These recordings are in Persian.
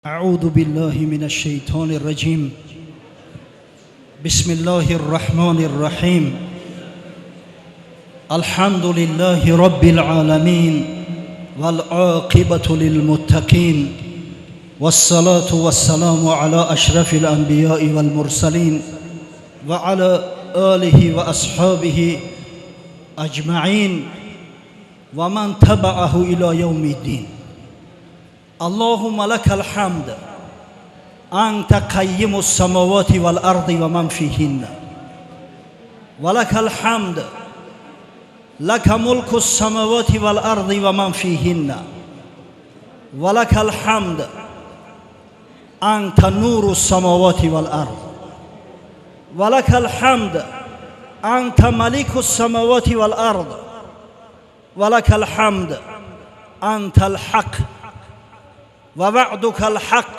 أعوذ بالله من الشيطان الرجيم. بسم الله الرحمن الرحيم. الحمد لله رب العالمين والعاقبة للمتقين، والصلاة والسلام على أشرف الأنبياء والمرسلين وعلى آله وأصحابه أجمعين ومن تبعه إلى يوم الدين. اللهم لك الحمد أنت قيم السماوات والأرض ومن فيهن، ولك الحمد لك ملك السماوات والأرض ومن فيهن، ولك الحمد أنت نور السماوات والأرض، ولك الحمد أنت ملك السماوات والأرض، ولك الحمد أنت الحق ووعدك الحق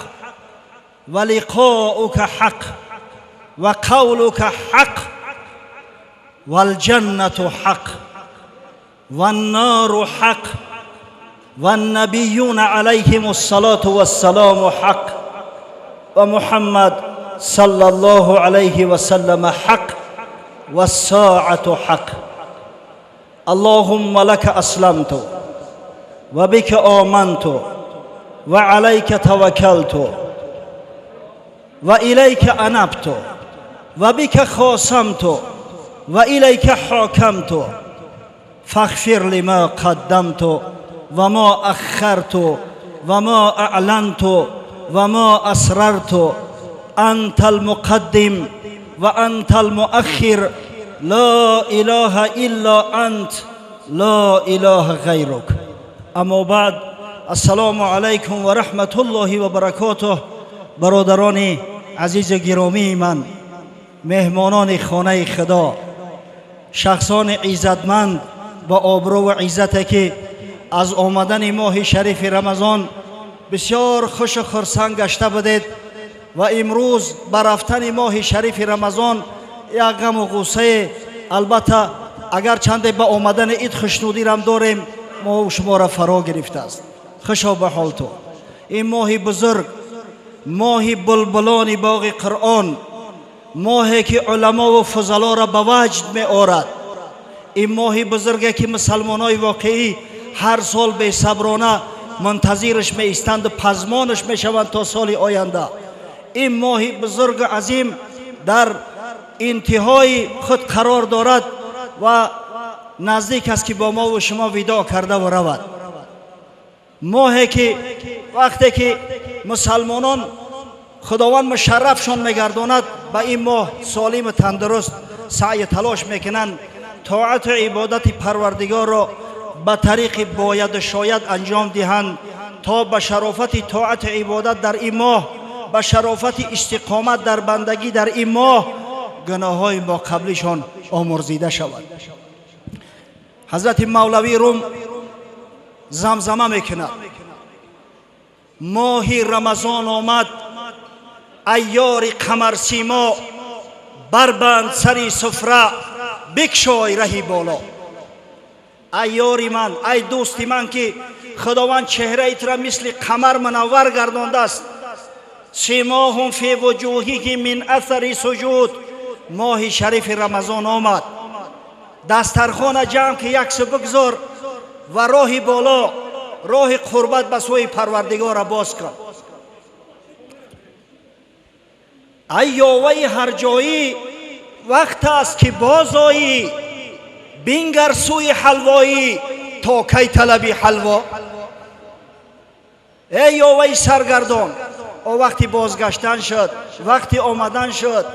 ولقاؤك حق وقولك حق والجنة حق والنار حق والنبيون عليهم الصلاة والسلام حق ومحمد صلى الله عليه وسلم حق والساعة حق. اللهم لك أسلمت وبك آمنت وعليك توكلت وإليك أنبت وبك خاصمت وإليك حاكمت، فاغفر لما قدمت وما أخرت وما أعلنت وما أسررت. أنت المقدم وأنت المؤخر، لا إله إلا أنت، لا إله غيرك. اما بعد، السلام علیکم و رحمت الله و برکاته. برادران عزیز گرامی من، مهمانان خانه خدا، شخصان عزتمند با آبرو و عزت که از آمدن ماه شریف رمضان بسیار خوش و خرسند گشته بودید و امروز بر رفتن ماه شریف رمضان یک غم و غصه، البته اگر چند با آمدن عید خوشنودی رم داریم، ما شما را فرا گرفته است. خوشا به حال تو. این ماه بزرگ، ماه بلبلان باغ قرآن، ماهی که علما و فضلا را به وجد می آورد. این ماه بزرگی که مسلمانای واقعی هر سال به صبرانه منتظرش می ایستند و پزمانش می شوند تا سال آینده. این ماه بزرگ و عظیم در انتهای خود قرار دارد و نزدیک است که با ما و شما وداع کرده و رود. ماهی که وقتی که مسلمانان خداوند مشرفشان میگرداند، به این ماه سالم و تندرست سعی تلاش میکنند طاعت و عبادت پروردگار را به طریق باید و شاید انجام دهند تا به شرافت طاعت و عبادت در این ماه، به شرافت استقامت در بندگی در این ماه، گناههای ما قبلشان آمرزیده شود. حضرت مولوی روم زمزمه میکند: ماه رمضان آمد ای یار قمر سیما، بربند سری سفره بگشای رهی بالا. ای یاری من، ای دوستی من که خداوند چهره ایت را مثل قمر منور گردانده است. سیماهم فی وجوههم من اثر سجود. ماه شریف رمضان آمد، دسترخوان جمع که یک سو بگذار و راه بالا، راه قربت به سوی پروردگار را باز کن. ای یاوه هر جایی، وقت است که باز آیی، بینگر سوی حلوایی تا کی طلبی حلوا. ای یاوه سرگردان، او وقتی بازگشتن شد، وقتی آمدن شد،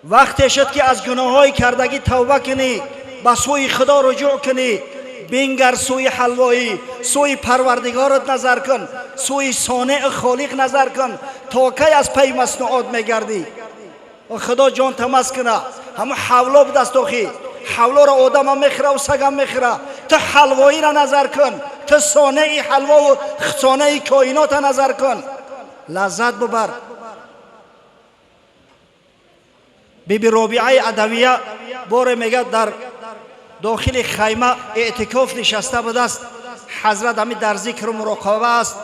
وقتی شد که از گناههای کردگی توبه کنی، به سوی خدا رجوع کنی. بینگر سوی حلوایی، سوی پروردگارت نظر کن، سوی صانع خالق نظر کن تا کی از پی مصنوعات میگردی. و خدا جان تمس کنه، همه حولا به دست آخی، حولا را آدم هم میخوره و سگ هم میخوره. تو حلوایی را نظر کن، تو صانع حلوا و صانع کائنات را نظر کن، لذت ببر. بیبی رابعه عدویه باره میگه در داخل خیمه اعتکاف نشسته بود است. حضرت همی در ذکر و مراقبه است.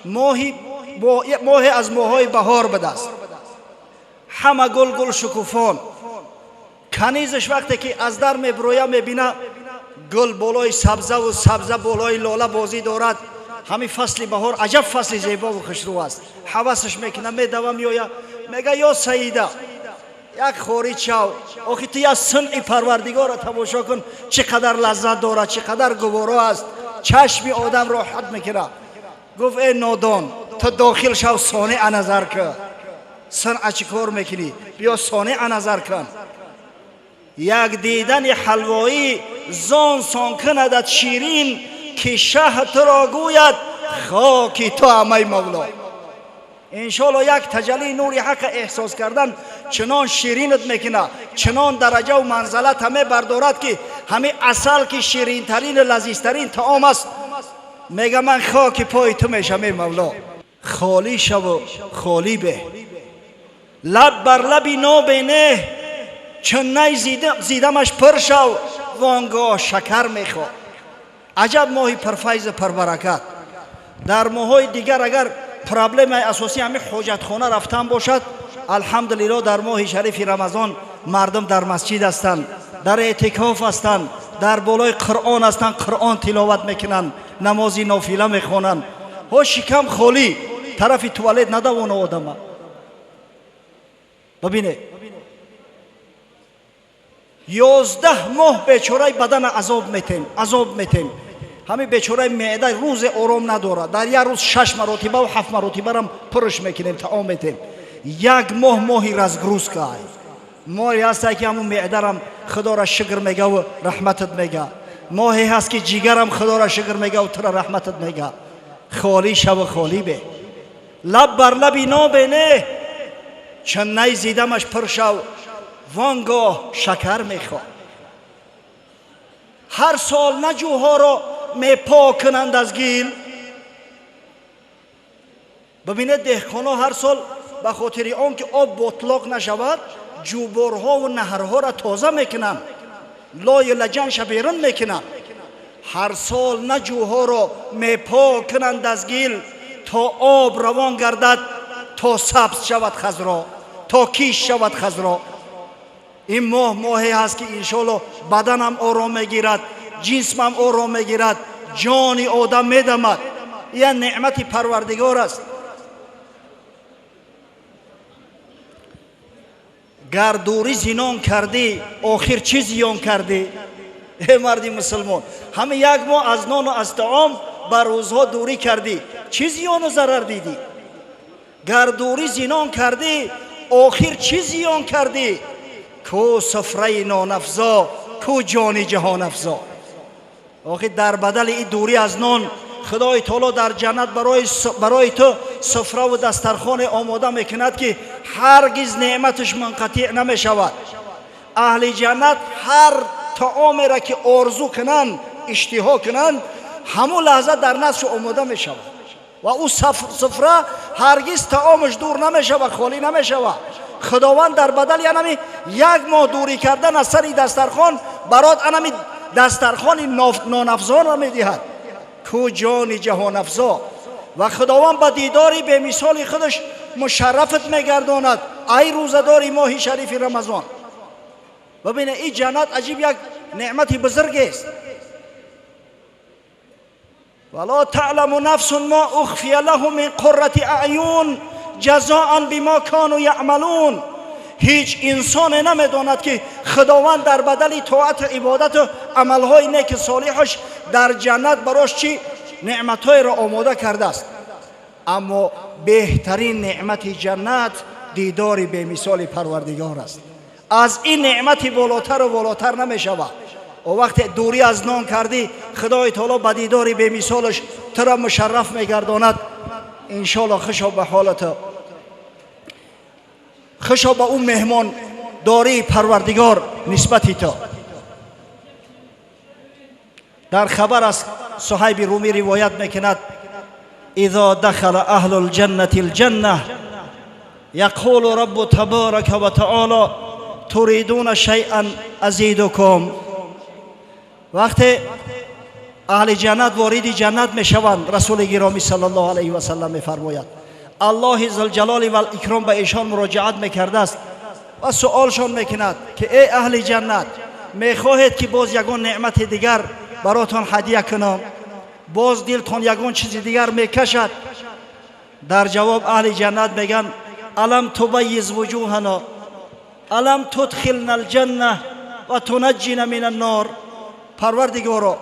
ماهی ماه از ماههای بهار بدست. همه گل شکوفان. کنیزش وقتی که از در میبرویه میبینه گل بالای سبزه و سبزه بالای لاله بازی دارد. همین فصل بهار عجب فصل زیبا و خوشرو است. حواسش میکنه میدوه میآید میگه یا سیده یک خوری چاو آخه تو یا صنع پروردگار را تماشا کن چقدر لذت دارد چقدر گوارا است چشم آدم راحت میکنه. گفت ای نادان تو داخل شو صانع نظر کن. صنع چی کار میکنی؟ بیا صانع نظر کن. یک دیدن حلوایی زان سان کندت شیرین که شه تو را گوید خاکی تو همه مولا. انشالله یک تجلی نور حق احساس کردن چنان شیرینت میکنه چنان درجه و منزلت همه بردارد که همه اصل که شیرین ترین لذیذ ترین طعام است. میگه من خاک پای تو میشم ای مولا. خالی شو و خالی به لب بر لبی نابینه چون نی زیدمش پر شو وانگاه شکر میخواد. عجب ماهی پرفیض پربرکت. در ماهای دیگر اگر پرابلم اساسی همین حاجت خانه رفتن باشد الحمدلله در ماه شریف رمضان مردم در مسجد هستند در اعتکاف هستند در بالای قرآن هستند قرآن تلاوت میکنند نمازی نافله میخوانند. ها شکم خالی طرف توالت ندوانه آدم. ببینه 11 ماه بیچاره بدن عذاب میتیم. همین بیچاره معده روز آرام نداره در یک روز 6 مرتبه و 7 مرتبه هم پرش میکنیم طعام میتیم. یک ماهی رزگروز که ماهی هست که همون معده هم خدا را شکر میگه و رحمتت میگه. ماهی هست که جیگر هم خدا را شکر میگه و تو را رحمتت میگه. خالی شو خالی به لب بر لبی نابینه چون نی زیدمش پر شو وانگاه شکر میخواد. هر سال نجوها را میپاک کنند از گیل. ببینید دهقانا هر سال به خاطر آن که آب باطلاق نشود جوبارها و نهرها را تازه میکنند لای لجنش بیرون میکنند. هر سال نجوها را میپاک کنند از گیل تا آب روان گردد تا سبز شود خضرا تا کیش شود خضرا. این ماهی هست که انشالله بدنم آرام میگیرد جسمم آرام میگیرد جان آدم میدمد. این نعمت پروردگار است. گر دوری زینان کردی آخر چی زیان کردی؟ ای مردی مسلمان همه یک ماه از نان و از طعام بر روزها دوری کردی چی زیان و ضرر دیدی؟ گر دوری زینان کردی آخر چی زیان کردی؟ کو سفره نان افزا کو جان جهان افزا. آخه در بدل این دوری از نان خدای تعالی در جنت برای تو سفره و دسترخوان آماده میکند که هرگز نعمتش منقطع نمیشود. اهل جنت هر طعامی را که آرزو کنند اشتها کنند همون لحظه در نفسش آماده میشود و او سفره هرگز طعامش دور نمیشود خالی نمیشود. خداوند در بدل یعنی یک ماه دوری کردن از سر دسترخوان برات انمی دسترخوان نان افزا را میدهد کو جان جهان افزا. و خداوند با دیداری به مثال خودش مشرفت میگرداند ای روزدار ماه شریف رمضان. ببینه این جنت عجیب یک نعمت بزرگ است. ولا تعلم نفس ما اخفی له من قرة اعین جزاء بما كانوا یعملون. هیچ انسان نمیداند که خداوند در بدل طاعت عبادت و عملهای نیک صالحش در جنت براش چی نعمتهای را آماده کرده است. اما بهترین نعمت جنت دیداری به مثال پروردگار است. از این نعمت بالاتر و بالاتر نمی شود. و وقت دوری از نان کردی خدای تعالی با دیداری به مثالش تو را مشرف میگرداند. انشالله خوشا به حالت خوشا به اون مهمان داری پروردگار نسبتی تو. در خبر از صهیب رومی روایت میکند اذا دخل اهل الجنة الجنة یقول رب تبارک و تعالی تريدون شیئا ازیدکم. وقتی اهل جنت وارد جنت میشوند رسول گرامی صلی الله علیه و سلم میفرماید الله ذوالجلال و الاکرام به ایشان مراجعت میکرده است و سؤالشان میکند که ای اهل جنت، میخواهید که باز یگان نعمت دیگر براتان هدیه کنم؟ باز دلتان یگان چیز دیگر میکشد؟ در جواب اهل جنت میگن الم تبیض وجوهنا، الم تدخلنا الجنه و تنجینا من النار. پروردگارا،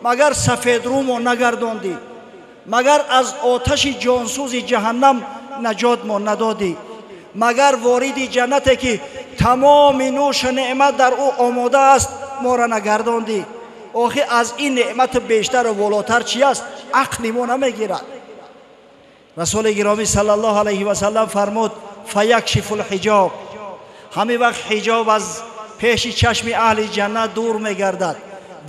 مگر سفید رومو نگرداندی؟ مگر از آتش جانسوز جهنم نجات ما ندادی؟ مگر وارد جنت که تمام نوش نعمت در او آماده است ما را نگرداندی؟ آخه از این نعمت بیشتر و والاتر چی است؟ عقل ما نمیگیرد. رسول گرامی صلی الله علیه و سلم فرمود فیکشف الحجاب، همین وقت حجاب از پیش چشم اهل جنت دور میگردد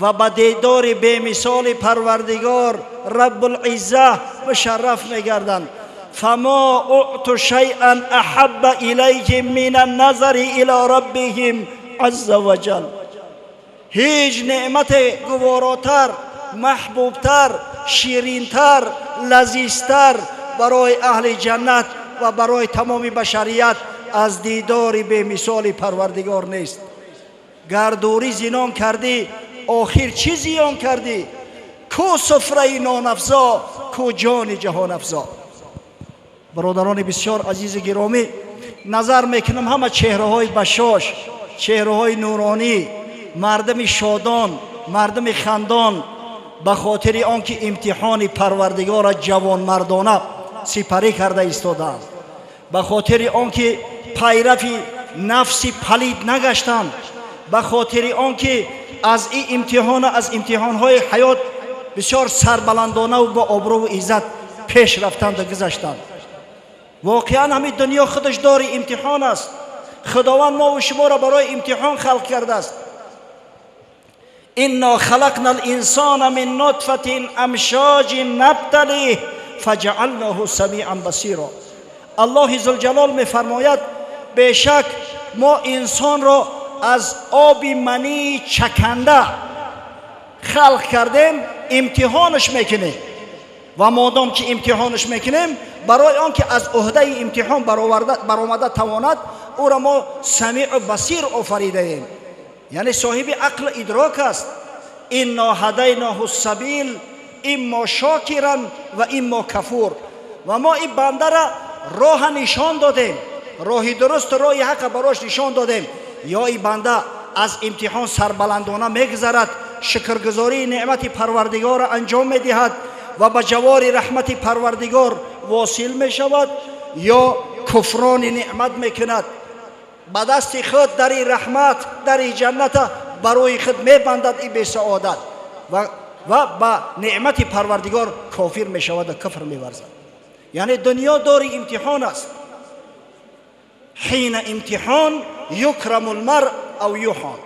و به دیدار بی مثال پروردگار رب العزه مشرف میگردند. فما اعطوا شیئا احب الیهم من النظر الی ربهم عز وجل. هیچ نعمت گواراتر، محبوبتر، شیرینتر، لذیذتر برای اهل جنت و برای تمام بشریت از دیدار بی مثال پروردگار نیست. گردوری زینان کردی، آخر چی زیان کردی؟ کو سفره نان افزا، کو جان جهان افزا. برادران بسیار عزیز گرامی، نظر میکنم همه چهره های بشاش، چهره های نورانی، مردم شادان، مردم خندان، به خاطر آنکه امتحان پروردگار جوان مردانه سپری کرده ایستادند، به خاطر آنکه پیروی نفس پلید نگشتند، به خاطر آنکه از این امتحان، از امتحانهای حیات بسیار سربلندانه و با آبرو و عزت پیش رفتند و گذشتند. واقعا همین دنیا خودش دار امتحان است. خداوند ما و شما را برای امتحان خلق کرده است. انا خلقنا الانسان من نطفه امشاج نبتلیه فجعلناه سمیعا بصیرا. الله ذوالجلال میفرماید بیشک ما انسان را از آب منی چکنده خلق کردیم، امتحانش میکنیم و مادام که امتحانش میکنیم برای آنکه از عهده امتحان برآمده تواند، او را ما سمیع و بصیر آفریده ایم، یعنی صاحب عقل ادراک است. انا هدیناه السبیل اما شاکرا و اما کفور. و ما این بنده را راه نشان دادیم، راه درست و راه حق براش نشان دادیم. یا این بنده از امتحان سربلندانه میگذرد، شکرگزاری نعمت پروردگار را انجام میدهد و به جوار رحمت پروردگار واصل میشود، یا کفران نعمت میکند، به دست خود در این رحمت، در این جنت برای خود میبندد این بی سعادت و به نعمت پروردگار کافر میشود و کفر میورزد. یعنی دنیا دار امتحان است. حین امتحان یکرم المرء او یهان.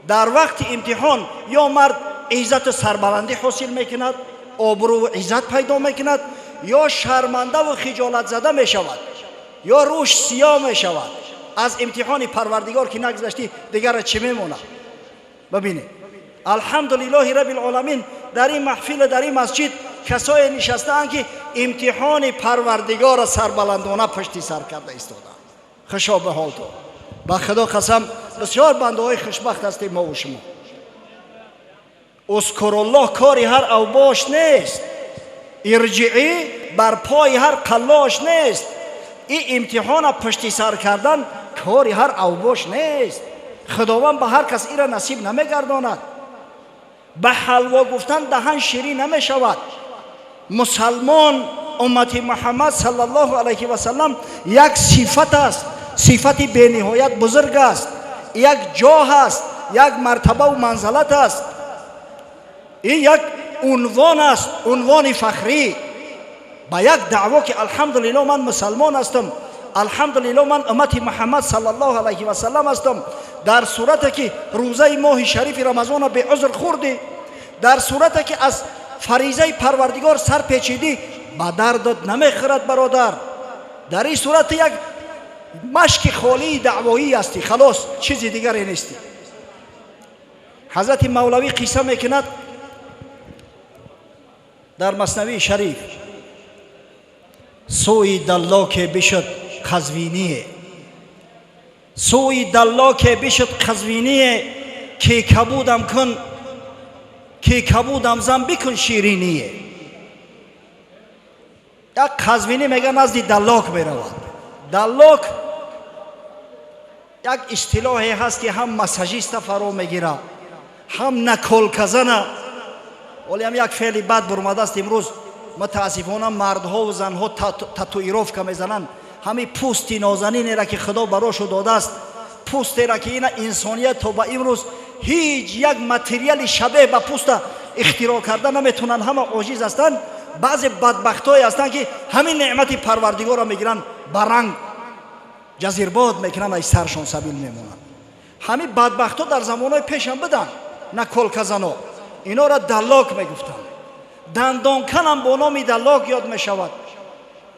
در وقت امتحان یا مرد عزت و سربلندی حاصل میکند، آبرو و عزت پیدا میکند، یا شرمنده و خجالت زده میشود، یا روش سیاه میشود. از امتحان پروردگار که نگذشتی دیگر چه میمونه؟ ببینید الحمدلله رب العالمین در این محفل، در این مسجد کسای نشستند که امتحان پروردگار سربلندانه پشت سر کرده ایستادند. خوشا به حال تو. با خدا قسم بسیار بنده های خوشبخت هستیم ما و شما. اذکر الله کاری هر اوباش نیست، ارجعی بر پای هر قلاش نیست. این امتحان پشت سر کردن کاری هر اوباش نیست. خداوند به هر کس این را نصیب نمیگرداند. به حلوا گفتن دهن شیرین نمی شود. مسلمان امت محمد صلی الله علیه و سلم یک صفت است، صفتی به نهایت بزرگ است، یک جاه است، یک مرتبه و منزلت است. این یک عنوان است، عنوان فخری با یک دعوا که الحمدلله من مسلمان هستم، الحمدلله من امت محمد صلی الله علیه و سلم هستم. در صورتی که روزه ماه شریف رمضان به عذر خوردی، در صورتی که از فریضه پروردگار سر پیچیدی، به دردت نمیخورد برادر. در این صورت یک مشک خالی دعوایی هستی، خلاص چیزی دیگری نیستی. حضرت مولوی قصه میکند در مثنوی شریف، سوی دلاک بشد قزوینیه، سوی دلاک بشد قزوینیه، که کبودم کن، که کبودم زن بکن شیرینیه. یک قزوینی میگه نزدی دلاک برود. دلاک یک اصطلاحی هست که هم مساجیست فرو میگیره، هم نکلکزنه. ولی هم یک فعلی بد برمده است امروز متاسفانه مردها و زنها تاتویروفکا میزنن. همین پوستی نازنینی را که خدا براشو داده است، پوستی را که این انسانیت تا به امروز هیچ یک متریال شبیه به پوست اختراع کرده نمیتونن، همه عاجز هستند. بعضی بدبختایی هستند که همین نعمت پروردگار را میگیرن برنگ جزیرباد میکنن، از سرشون سبیل میمونن. همین بدبختا در زمانهای پیش هم بدن، نه کلکزنا، اینا را دلاک میگفتن. دندانکن هم با نام دلاک یاد میشود.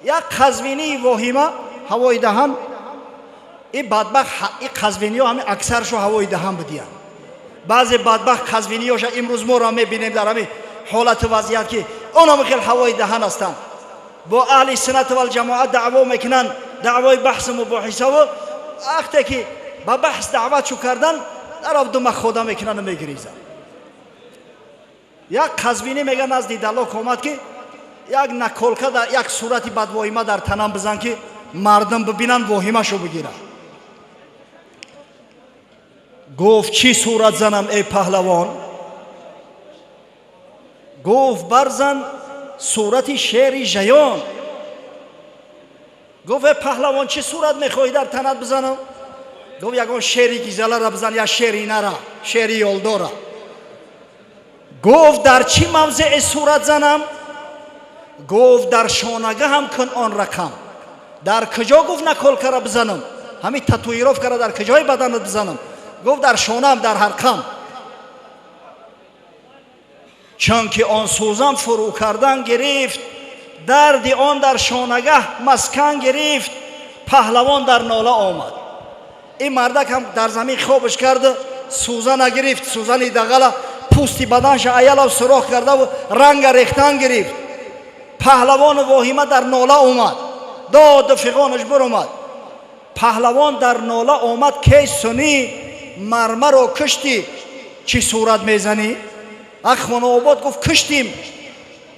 یک قزوینی واهیمه هوای دهن، این بدبخت این قزوینی ها همین اکثرشو هوای دهن بدیان. بعضی بدبخت قزوینی هاش امروز ما را میبینیم در همین حالت وضعیت که اونا خیلی هوای دهن هستند. با اهل سنت و الجماعت دعوا میکنن، دعوای بحث مباحثه، و وقتی که با بحث دعوت شو کردن در دم خدا میکنن و میگریزن. یک قزوینی میگه نزد دلاک آمد که یک نکولکه در یک صورتی بد واهیمه در تنم بزن که مردم ببینن واهیمه شو بگیرن. گفت چی صورت زنم ای پهلوان؟ گفت برزن صورت شیر ژیان. گفت ای پهلوان چی صورت میخوای در تنت بزنم؟ گفت یکان شیری گیزله را بزن، یا شیری نره، شیری یلداره. گفت در چی موضع صورت زنم؟ گفت در شانگه هم کن آن رقم. در کجا؟ گفت نکلکه را بزنم، همین تاتویروفکا را در کجای بدنت بزنم؟ گفت در شانه هم، در حلقم. چون که آن سوزن فرو کردن گرفت، درد آن در شانگه مسکن گرفت. پهلوان در ناله آمد. این مردک هم در زمین خوابش کرده، سوزن نگرفت، سوزن دغلا پوستی بدنش ایلا سوراخ کرده و رنگ ریختن گرفت. پهلوان واهیمه در ناله آمد، داد فغانش برآمد. پهلوان در ناله آمد که سنی مرمر و کشتی چی صورت میزنی؟ اخوان آباد گفت کشتیم،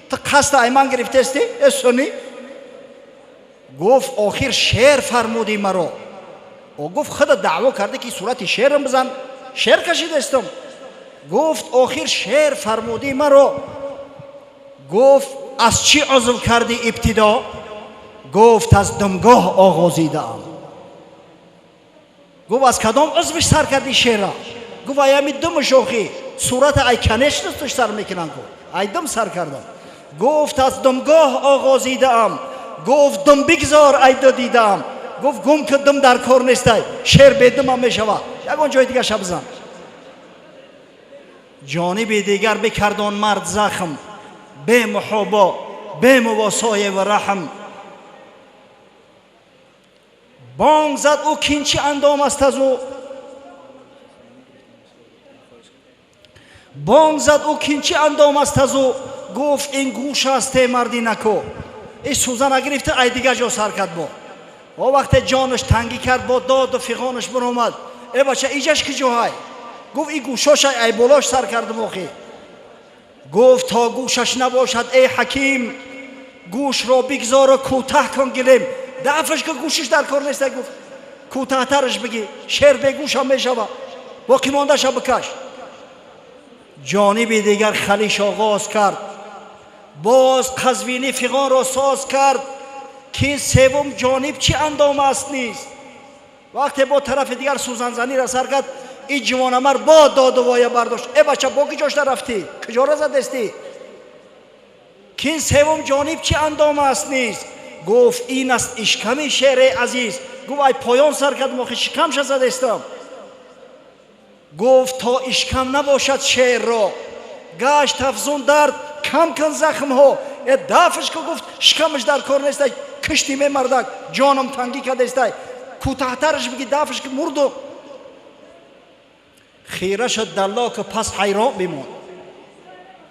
تو قصد ایمن گرفته استی ای سنی؟ گفت آخر شیر فرمودی مرا. او گفت خدا دعوا کرده که صورت شیرم بزن، شیر کشیده استم. گفت آخر شیر فرمودی مرا. گفت از چی عزم کردی ابتدا؟ گفت از دمگاه آغازیده ام. گفت از کدام عزمش سر کردی شیر را؟ گفت ایمی دم شوخی، صورت ای کنش نستش سر میکنن. گفت ای دم سر کردم. گفت از دمگاه آغازیده ام. گفت دم بگذار ای دو دیدم. گفت گم که دم در کار نیستی، شیر به دم هم میشود، یکان جای دیگه شب بزن. جانب دیگر بکردان مرد زخم، به محابا به مواسای و رحم. بانگ زد او کینچی اندام است از او، بانگ زد او کینچی اندام است از او. گفت این گوش است مردی نکو. این سوزن گرفته ای دیگه جا سر کرد. با وقت جانش تنگی کرد با داد و فغانش برآمد. ای بچه ایجاش که جاهای؟ گفت این گوشاش ای بولاش سر کردم آخی. گفت تا گوشش نباشد ای حکیم، گوش را بگذار و کوتاه کن گلیم. دفعش که گوشش در کار نیست، گفت کوتاه ترش بگی، شیر به گوش هم میشود، باقی مانده شب بکش. جانب دیگر خلیش آغاز کرد، باز قزوینی فغان را ساز کرد که این سوم جانب چی اندام است نیست. وقتی با طرف دیگر سوزن زنی را سر کرد، این جوان امر با داد و وایه برداشت. ای بچه با کی جاش رفتی؟ کجا را زدستی؟ که این سوم جانب چی اندام است نیست. گفت این است اشکم شیر عزیز. گفت ای پایان سر کرد مخی شکمش زدستم. گفت تا اشکم نباشد شیر را، گشت افزون درد کم کن زخم ها. دفعش که گفت شکمش در کار نیست، کشتی می مردک، جانم تنگی کرده است، کوتاه ترش بگی دفعش که مردو. خیره شد دلاک پس حیران بماند،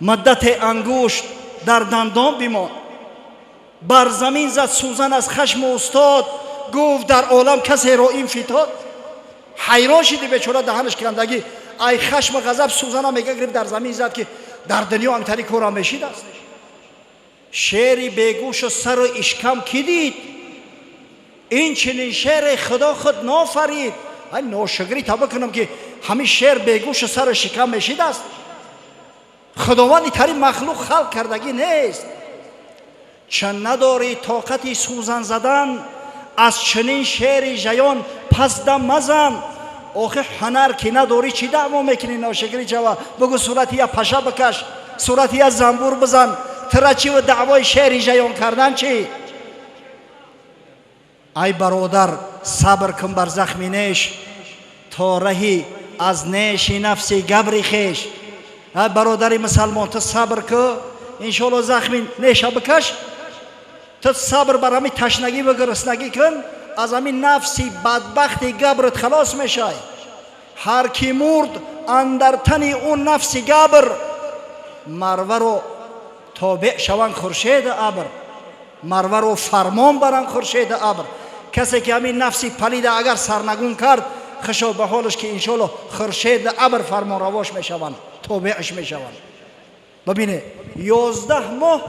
مدت انگشت در دندان بماند. بر زمین زد سوزن از خشم استاد، گفت در عالم کسی را این فتاد. حیران شدی بیچاره دهنش کندگی، ای خشم و غضب سوزن میگه گرفت در زمین زد که در دنیا همینطوری کورا میشید است. شعری بیگوش و سر و اشکم کی دید؟ این چنین شعر خدا خود نافرید. ای ناشکری تا بکنم که همین شعر بیگوش و سر و شکم میشید است. خداوند اینطوری مخلوق خلق کردگی نیست. چون نداری طاقتی سوزن زدن، از چنین شعر ژیان پس دم مزن. آخه هنر که نداری چی دعوا میکنی ناشکری جوا؟ بگو صورتی یا پشه بکش، صورتی یا زنبور بزن، ترچی و دعوای شعر ژیان کردن چی؟ ای برادر صبر کن بر زخمی نیش، تا رهی از نیش نفسی گبری خیش. ای برادری مسلمان تو صبر کن، انشالله زخمی نیشه بکش. تو صبر بر همین تشنگی و گرسنگی کن، از همین نفسی بدبختی گبرت خلاص میشه. هر کی مرد اندر تنی اون نفسی گبر، مروه رو تابع شوند خورشید ابر. مروه رو فرمان برند خورشید ابر. کسی که همین نفسی پلید اگر سرنگون کرد، خشا به حالش که انشالله خورشید ابر فرمان رواش میشوند، تابعش میشوند. ببینه 11 ماه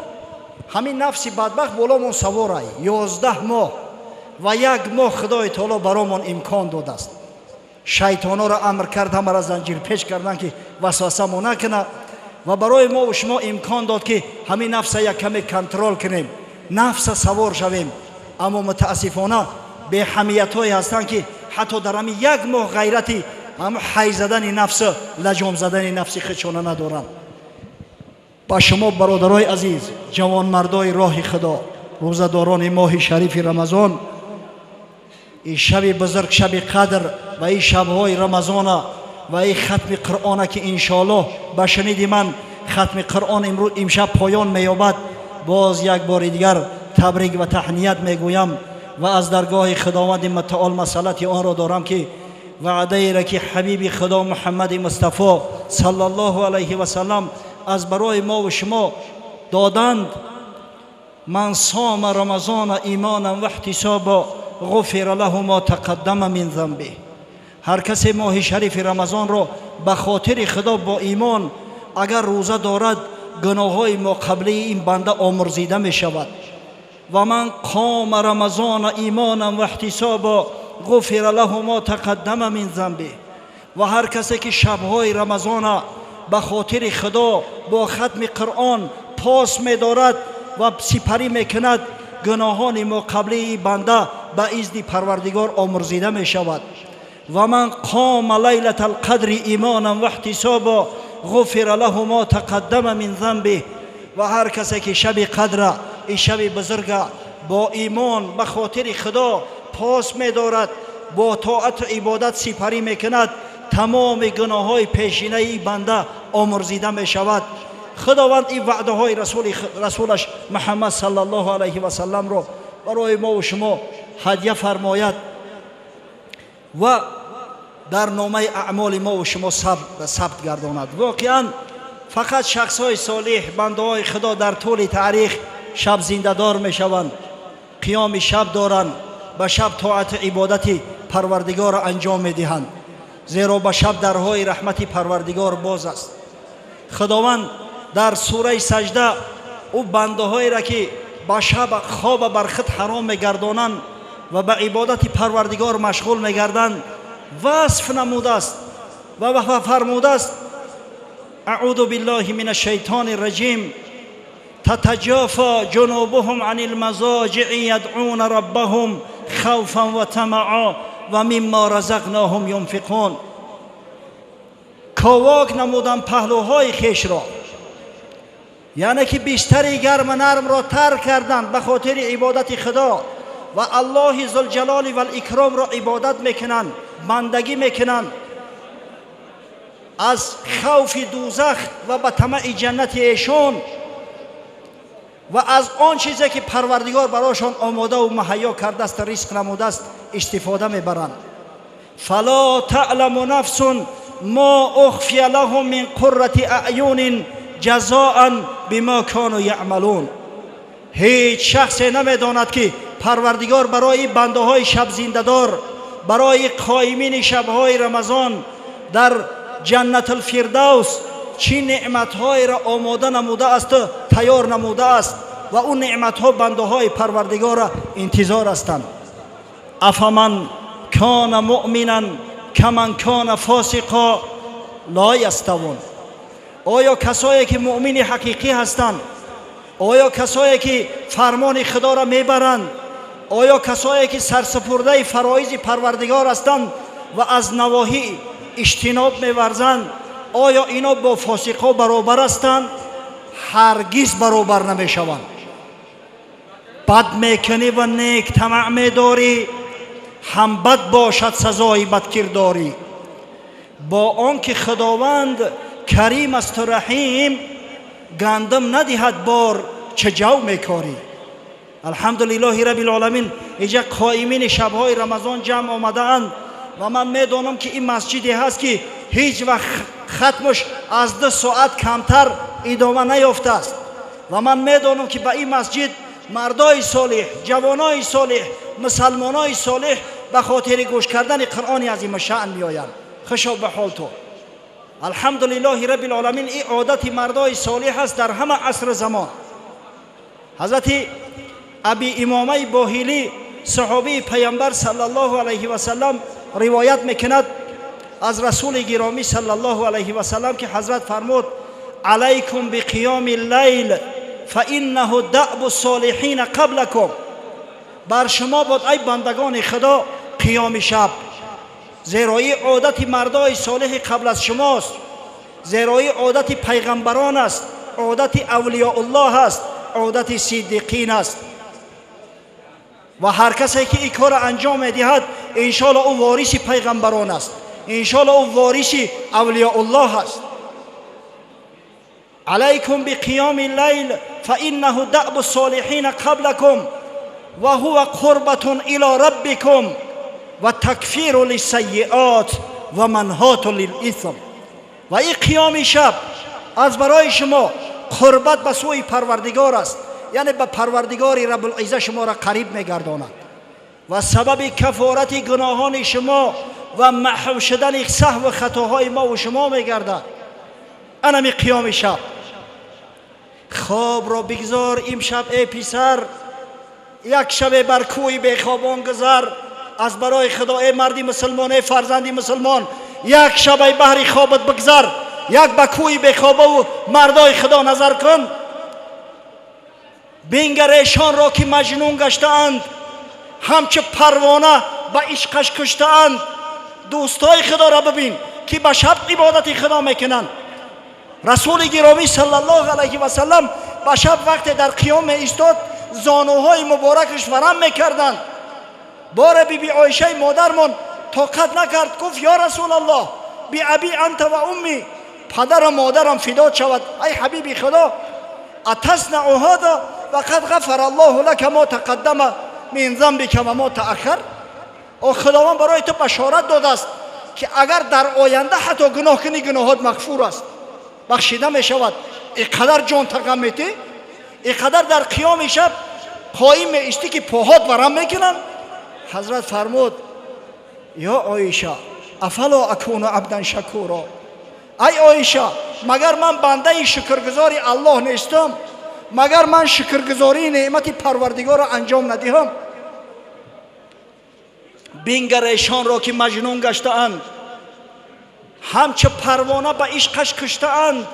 همین نفسی بدبخت بالامون سواره، 11 ماه و 1 ماه خدای تعالی برامون امکان داده است. شیطانا را امر کرد همه را زنجیر پیش کردن که وسوسه مو نکنه و برای ما و شما امکان داد که همین نفس یک کمی کنترل کنیم، نفس سوار شویم. اما متاسفانه به حمیت های هستند که حتی در همین 1 ماه غیرتی هم حی زدن نفس، لجام زدن نفس خودشون ندارند. با شما برادرای عزیز، جوان مردای راه خدا، روزداران ماه شریف رمضان، این شب بزرگ، شب قدر و این شبهای رمضان و این ختم قرآن که انشالله به شنید من ختم قرآن امروز امشب پایان می‌یابد، باز یک بار دیگر تبریک و تهنیت میگویم و از درگاه خداوند متعال مسئلت آن را دارم که وعده ای را که حبیب خدا محمد مصطفی صلی الله علیه و سلم از برای ما و شما دادند: من صام رمضان ایمانا و احتسابا غفر له ما تقدم من ذنبه. هر کسی ماه شریف رمضان را به خاطر خدا با ایمان اگر روزه دارد، گناههای ما قبلی این بنده آمرزیده می شود. و من قام رمضان ایمانا و احتسابا غفر له ما تقدم من ذنبه. و هر کسی که شبهای رمضان به خاطر خدا با ختم قرآن پاس می دارد و سپری می کند، گناهان ما قبلی بنده به اذن پروردگار آمرزیده می شود. و من قام لیلة القدر ایمانا و احتسابا غفر له ما تقدم من ذنبه. و هر کسی که شب قدر، این شب بزرگ، با ایمان به خاطر خدا پاس می دارد، با طاعت و عبادت سپری می کند، تمام گناه های پیشینه ای بنده آمرزیده می شود. خداوند این وعده های رسولش محمد صلی الله علیه و سلم را برای ما و شما هدیه فرماید و در نامه اعمال ما و شما ثبت گرداند. واقعا فقط شخص های صالح، بنده های خدا در طول تاریخ شب زنده دار می شوند، قیام شب دارند، به شب طاعت عبادت پروردگار انجام می دهند، زیرا به شب درهای رحمت پروردگار باز است. خداوند در سوره سجده او بنده هایی را که به شب خواب بر خود حرام می گردانند و به عبادت پروردگار مشغول می گردند وصف نموده است و فرموده است: اعوذ بالله من الشیطان الرجیم، تتجافى جنوبهم عن المضاجع يدعون ربهم خوفا و طمعا و مما رزقناهم ينفقون. کاواک نمودن پهلوهای خیش را، یعنی که بیشتری گرم و نرم را ترک کردند به خاطر عبادت خدا و الله ذوالجلال و الاکرام را عبادت میکنند، بندگی میکنند، از خوف دوزخ و به طمع جنت ایشان و از آن چیزی که پروردگار برایشان آماده و مهیا کرده است، رزق نموده است، استفاده میبرند. فلا تعلم نفس ما اخفی لهم من قرة اعین جزاء بما كانوا یعملون. هیچ شخصی نمیداند که پروردگار برای بنده های شب زنده‌دار، برای قائمین شب‌های رمضان در جنت الفردوس چی نعمت‌های را آماده نموده است، تیار نموده است و اون نعمت‌ها بنده های پروردگار را انتظار هستند. افمن کان مؤمنا کمن کان فاسقا لا یستوون. آیا کسایی که مؤمن حقیقی هستند، آیا کسایی که فرمان خدا را میبرند، آیا کسایی که سرسپرده فرایض پروردگار هستند و از نواهی اجتناب می‌ورزند، آیا اینا با فاسقا برابر هستند؟ هرگز برابر نمیشوند. بد میکنی و نیک طمع می‌داری، هم بد باشد سزای بدکرداری. با آنکه خداوند کریم است و رحیم، گندم ندهد بار چه جو میکاری. الحمدلله رب العالمین. اینجا قائمین شب‌های رمضان جمع آمده اند و من میدانم که این مسجدی هست که هیچ وقت ختمش از 2 ساعت کمتر ادامه نیافته است و من میدانم که به این مسجد مردای صالح، جوانای صالح، مسلمانای صالح به خاطر گوش کردن قرآن عظیم شأن میآیند. خوشا به حال تو. الحمدلله رب العالمین. این عادت مردای صالح است در همه عصر زمان. حضرت ابی امامه باهیلی صحابی پیامبر صلی الله علیه و سلم روایت میکند از رسول گرامی صلی الله علیه و سلم که حضرت فرمود علیکم بقیام اللیل فانه دأب الصالحین قبلکم. بر شما باد ای بندگان خدا قیام شب، زیرا این عادت مردای صالح قبل از شماست، زیرا این عادت پیغمبران است، عادت اولیاء الله است، عادت صدیقین است و هر کسی که این کار انجام میدهد انشاءالله او وارث پیغمبران است، انشاءالله او وارث اولیاء الله است. علیکم بقیام اللیل فانه دأب الصالحین قبلکم و هو قربة الی ربکم و تکفیر للسیئات و منهات للإثم. و این قیام شب از برای شما قربت به سوی پروردگار است، یعنی به پروردگار رب العزت شما را قریب میگرداند و سبب کفارت گناهان شما و محو شدن سهو و خطاهای ما و شما میگردد. انمی قیام شب. خواب را بگذار امشب ای پسر، یک شب بر کوی بیخوابان گذر. از برای خدا ای مردی مسلمان، ای فرزندی مسلمان، یک شب ای بحر خوابت بگذر، یک به کوی بیخوابه و مردای خدا نظر کن. بنگر ایشان را که مجنون گشتند، همچه پروانه به عشقش کشتند. دوستای خدا را ببین که به شب عبادت خدا میکنند. رسول گرامی صلی الله علیه و سلم به شب وقت در قیام ایستاد، زانوهای مبارکش ورم میکردند. بار بی عایشه مادرمان طاقت نکرد، گفت یا رسول الله بی ابی انت و امی، پدرم مادرم فدات شود ای حبیبی خدا، اتصنع هذا و قد غفر الله لك ما تقدم من ذنبك و ما تأخر. او خداوند برای تو بشارت داده است که اگر در آینده حتی گناه کنی گناهات مغفور است، بخشیده می شود. اینقدر جان تقم میتی، اینقدر در قیام شب قایم میستی که پاهات ورم میکنن. حضرت فرمود یا عایشه افلا اکون عبدا شکورا. ای عایشه مگر من بنده شکرگزاری الله نیستم؟ مگر من شکرگزاری نعمت پروردگار را انجام ندهم؟ بنگر ایشان را که مجنون گشته‌اند، همچه پروانه به عشقش کشته‌اند.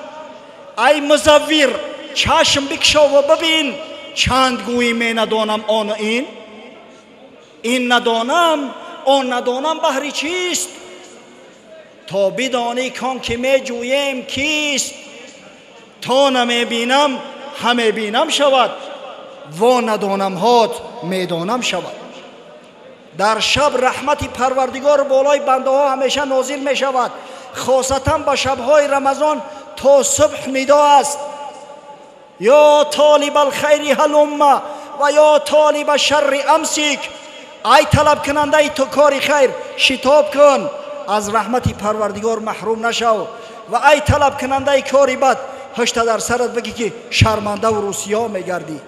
ای مزور چشم بکشا و ببین، چند گویی می ندانم آن این ندانم آن ندانم بهر چیست. تا بدانی کان که می جویم کیست. تا نمی بینم همه بینم شود، و ندانم هات میدانم شود. در شب رحمت پروردگار بالای بنده ها همیشه نازل می شود، خاصتا به شبهای رمضان تا صبح ندا است. یا طالب الخیر هلم و یا طالب الشر امسک. ای طلب کننده تو کار خیر شتاب کن، از رحمت پروردگار محروم نشو. و ای طلب کننده کار بد، هشت در سرت بگی که شرمنده و رسوا میگردی.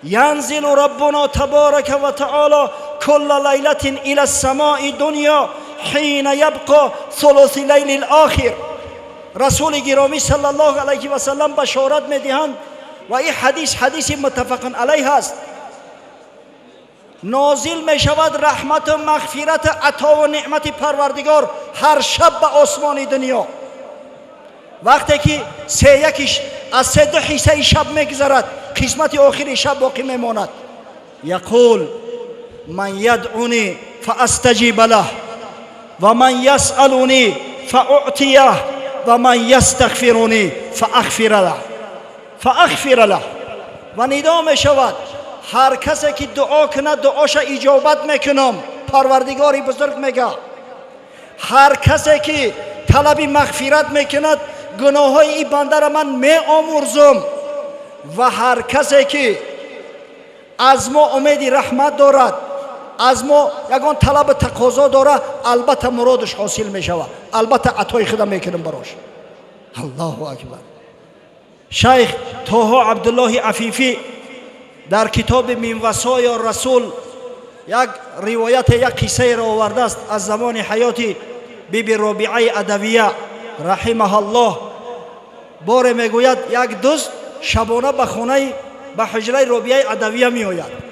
ینزل ربنا تبارک و تعالی کل لیلة الى السماء دنیا حین یبقى ثلث لیل الاخر. رسول گرامی صلی الله علیه و سلم بشارت میدهند و این حدیث متفق علیه است. نازل می شود رحمت و مغفرت عطا و نعمت پروردگار هر شب به آسمان دنیا. وقتی که از 3 حصه شب میگذرد، قسمت آخری شب باقی میماند. یقول من یدعونی فاستجیب له و من یسألونی فاعطیه و من یستغفرونی فاغفر له. و ندا می شود هر کسی که دعا کنه دعاش اجابت میکنم. پروردگاری بزرگ میگه هر کسی که طلب مغفرت میکند گناه های این بنده را من میآمرزم و هر کسی که از ما امید رحمت دارد، از ما یگان طلب تقاضا دارد، البته مرادش حاصل میشود، البته عطای خدا میکنم براش. الله اکبر. شیخ طه عبدالله عفیفی در کتاب من وصایا رسول یک روایت، یک قصه را آورده است از زمان حیات بیبی رابعه ادویه رحمها الله. بار میگوید یک دوست شبانه به خانه به حجره رابعه ادویه می آید.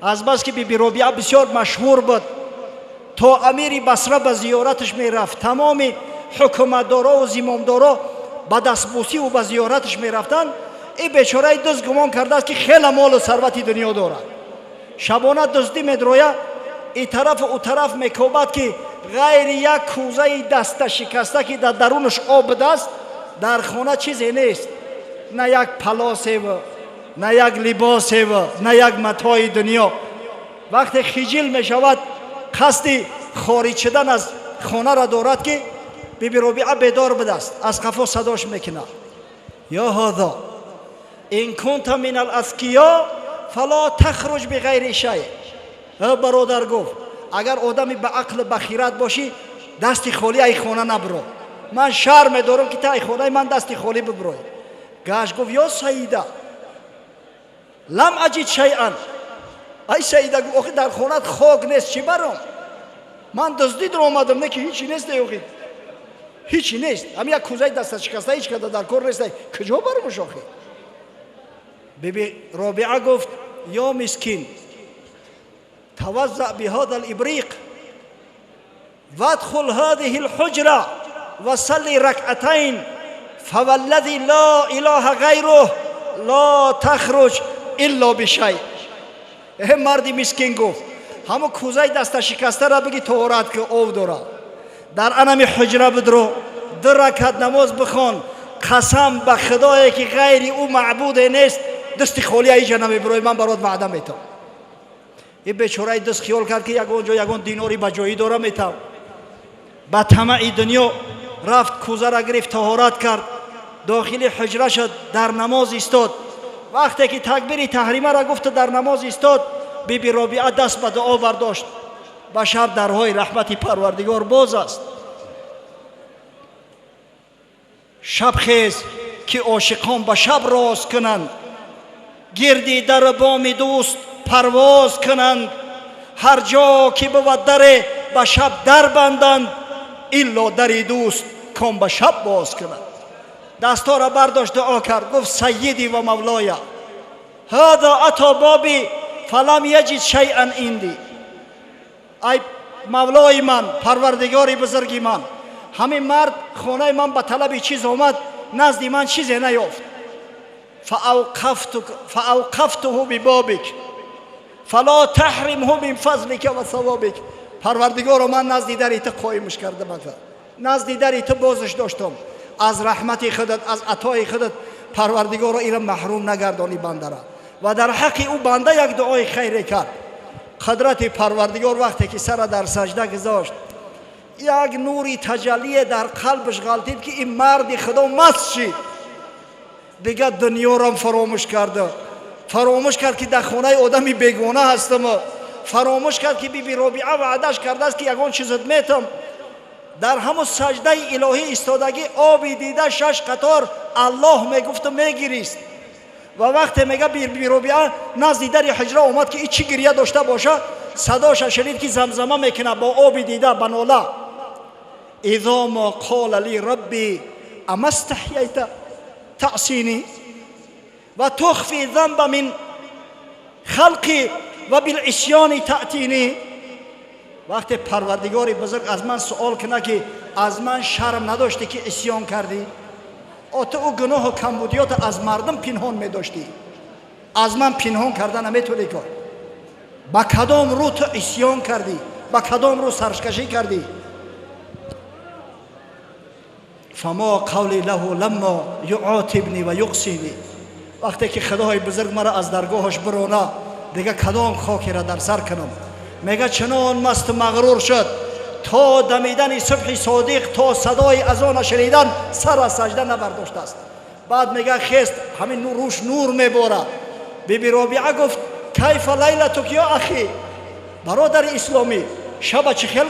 از بس که بیبی رابعه بسیار مشهور بود تا امیر بصره به زیارتش می رفت، تمام حکومتدارا و زمامدارا به دستبوسی و به زیارتش می رفتند. این بیچاره دوست گمان کرده است که خیلی مال و ثروت دنیا دارد. شبانه دزدی میدروید، این طرف و او طرف میکوبد که غیر یک کوزه دسته شکسته که در درونش آب است در خانه چیزی نیست، نه یک پلاسی و نه یک لباسی و نه یک متاع دنیا. وقتی خجل می شود قصد خارج شدن از خانه را دارد که بیبی رابعه بیدار بده است، از قفا صداش میکنه یا هذا این کنت من الاذکیا فلا تخرج بغیر شیء. برادر گفت اگر آدمی به عقل بخیرت باشی دستی خالی ای خانه نبرو. من شرم دارم که تا ای خانه من دستی خالی ببروی. گشت گفت یا سیده لم اجد شیئا. ای سیده گفت آخه در خانت خاک نیست چی برام؟ من دزدی در آمدم نه که هیچی نیست. دیوخی هیچی نیست، همین یک کوزه دست شکسته هیچ کده در کار نیست. کجا برمش آخه؟ بیبی رابعه گفت یا مسکین توضع بهذا الابریق وادخل هذه الحجره وصلي ركعتين فوالذي لا اله غیره لا تخرج الا بشیء. مردی مسکین گفت همون کوزه دست شکسته را بگی طهارت که آب داره، در انم حجره بدرو 2 رکعت نماز بخوان، قسم به خدایی که غیر او معبود نیست دستی خالی ایجا نمیبروی، من برات وعده میتم. این بیچاره دست خیال کرد که یگان دیناری به جایی داره میتم، با طمع دنیا رفت کوزه را گرفت طهارت کرد، داخل حجره شد، در نماز ایستاد. وقتی که تکبیر تحریمه را گفت در نماز ایستاد، بیبی رابعه دست به دعا برداشت. به شب درهای رحمت پروردگار باز است. شب خیز که عاشقان به شب راز کنند، گردی در بام دوست پرواز کنند، هر جا که بود در به شب در بندند، الا در دوست کن به شب باز کنند. دستا را برداشت دعا کرد، گفت سیدی و مولای هذا اتی بابی فلم یجد شیئا عندی. ای مولای من، پروردگاری بزرگی من، همین مرد خانه من به طلب چیز آمد، نزد من چیزی نیافت. فاوقفته ببابک فلا تحرمه من فضلک و ثوابک. پروردگار من نزد در تو قایمش کردم، نزد در تو بازش داشتم، از رحمت خودت، از عطای خودت پروردگار ایران محروم نگردانی بنده را. و در حق او بنده یک دعای خیر کرد. قدرت پروردگار وقتی که سر در سجده گذاشت، یک نوری تجلی در قلبش غلطید که این مرد خدا مست شد، دیگه دنیا را فراموش کرده. فراموش کرد که در خانه آدمی بیگانه هستم، فراموش کرد که بیبی رابعه وعدش کرده است که یگان چیزت میتم. در همون سجده الهی ایستادگی آبی دیده 6 قطار الله میگفت و میگریست. و وقتی میگه بی ربیعه نزد در حجره اومد که این چی گریه داشته باشه، صداش شنید که زمزمه میکنه با آب دیده بناله. اذا ما قال لی ربی اما استحییت تعصینی و تخفی ذنب من خلقی و بالعصیان تأتینی. وقتی پروردگار بزرگ از من سوال کنه که از من شرم نداشتی که عصیان کردی؟ تو او گناه و کمبودیات از مردم پنهان می داشتی، از من پنهان کردن نمیتونی که. با کدام رو تو عصیان کردی؟ با کدام رو سرکشی کردی؟ فما قولی له لما یعاتبنی و یقصینی. وقتی که خدای بزرگ مرا از درگاهش برونه، دیگه کدام خاکی را در سر کنم؟ میگه چنان مست مغرور شد تا دمیدن صبح صادق، تا صدای اذان شنیدن سر از سجده نبرداشته است. بعد میگه خیست، همین روش نور میباره. بیبی رابعه گفت کیف لیلتک یا اخی، برادر اسلامی شب چه خیل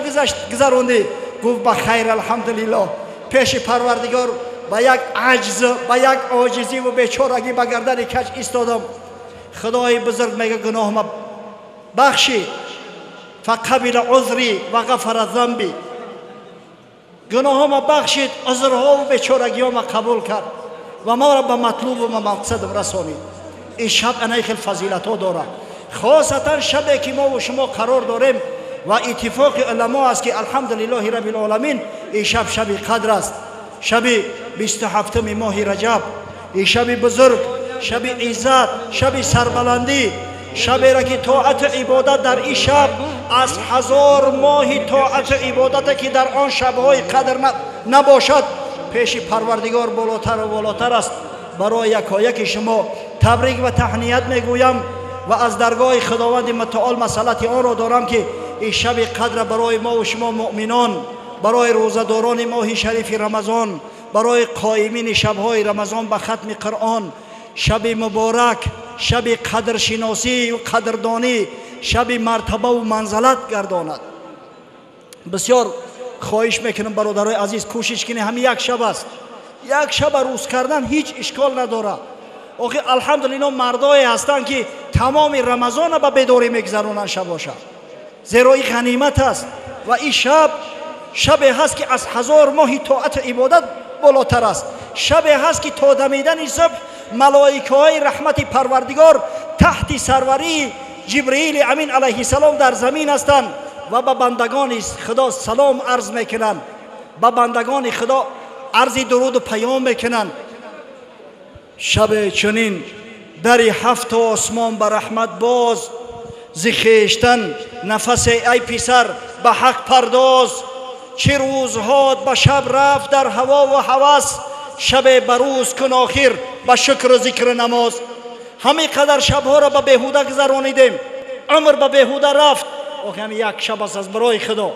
گذروندی؟ گفت بخیر الحمدلله. پیش پروردگار با یک عجز، با یک عاجزی و بیچارگی به گردن کج ایستادم. خدای بزرگ میگه گناه ما بخشی، فقبل عذری و غفر ذنبی. گناه ما بخشید، عذرها و بیچارگی ما قبول کرد و ما را به مطلوب و مقصد رسانید. این شب انایخ فضیلت ها داره، خاصتا شبی که ما و شما قرار داریم و اتفاق علما است که الحمدلله رب العالمین این شب شب قدر است، شب 27 ماه رجب. این شب بزرگ، شب عزت، شب سربلندی، شبی را که طاعت عبادت در این شب از 1000 ماه طاعت عبادت که در آن شبهای قدر نباشد پیش پروردگار بالاتر و بالاتر است. برای یکایک شما تبریک و تهنیت میگویم و از درگاه خداوند متعال مسئلت آن را دارم که این شب قدر برای ما و شما مؤمنان، برای روزه‌داران ماه شریف رمضان، برای قائمین شب‌های رمضان به ختم قرآن، شب مبارک، شب قدر شناسی و قدردانی، شب مرتبه و منزلت گرداند. بسیار خواهش میکنم برادرای عزیز کوشش کنید، همین یک شب است. یک شب روز کردن هیچ اشکال نداره. آخه الحمدلله مردایی هستند که تمام رمضان به بیداری میگذرونن شباشا، زیرا این غنیمت است و این شب شبی هست که از 1000 ماه طاعت عبادت بالاتر است. شبی هست که تا دمیدن صبح ملائکه های رحمت پروردگار تحت سروری جبرئیل امین علیه السلام در زمین هستند و به بندگان خدا سلام عرض میکنند، به بندگان خدا عرض درود و پیام میکنند. شب چنین در 7 آسمان به رحمت باز، ز خویشتن نفس ای پسر به حق پرداز. چه روزها به شب رفت در هوا و هوس، شب بروز کن آخر به شکر و ذکر نماز. همین قدر شبها را به بیهوده گذرانیدیم، عمر به بیهوده رفت. آخه همین یک شب است از برای خدا،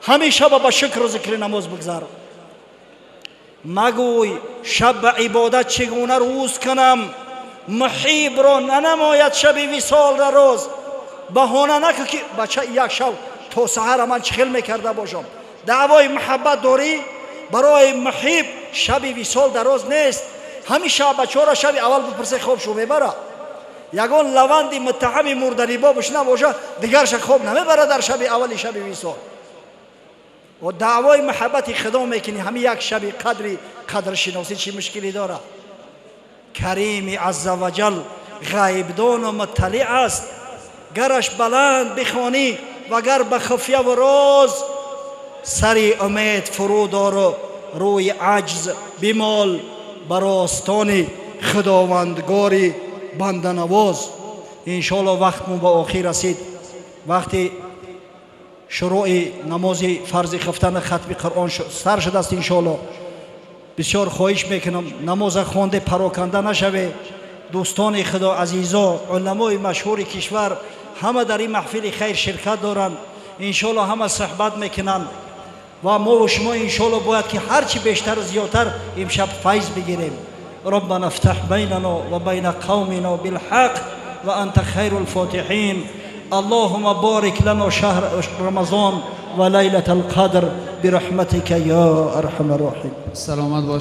همین شب به شکر و ذکر نماز بگذار. مگوی شب به عبادت چگونه روز کنم، محیب را ننماید شب وصال را روز. بهانه نکن که بچه یک شب تا سحر من چخیل میکرده باشم. دعوای محبت داری برای محیب، شب وصال دراز نیست. همیشه بچه را شب اول بپرسه خواب شو میبره. یگان لوندی متهم مردنی بابش نباشه دیگرش خواب نمیبره در شب اول شب وصال. و دعوای محبت خدا میکنی همین یک شب قدر شناسی چی مشکلی داره؟ کریم عز و جل غیبدان و مطلع است، گرش بلند بخوانی و گر به خفیه و راز. سری امید فرو دار روی عجز بمال، بر آستان خداوندگاری بنده نواز. انشاءالله وقتمون به آخر رسید، وقتی شروع نماز فرض خفتن ختم قرآن سر شده است. انشاءالله بسیار خواهش میکنم نماز خوانده پراکنده نشوه. دوستان خدا عزیزا، علمای مشهور کشور همه در این محفل خیر شرکت دارند. انشاءالله همه صحبت میکنن و ما و شما انشاءالله باید که هرچی بیشتر و زیادتر امشب فیض بگیریم. ربنا افتح بیننا و بین قومنا بالحق و انت خیر الفاتحین. اللهم بارك لنا شهر رمضان و لیلة القدر برحمتك یا ارحم الراحمین. سلامت باش.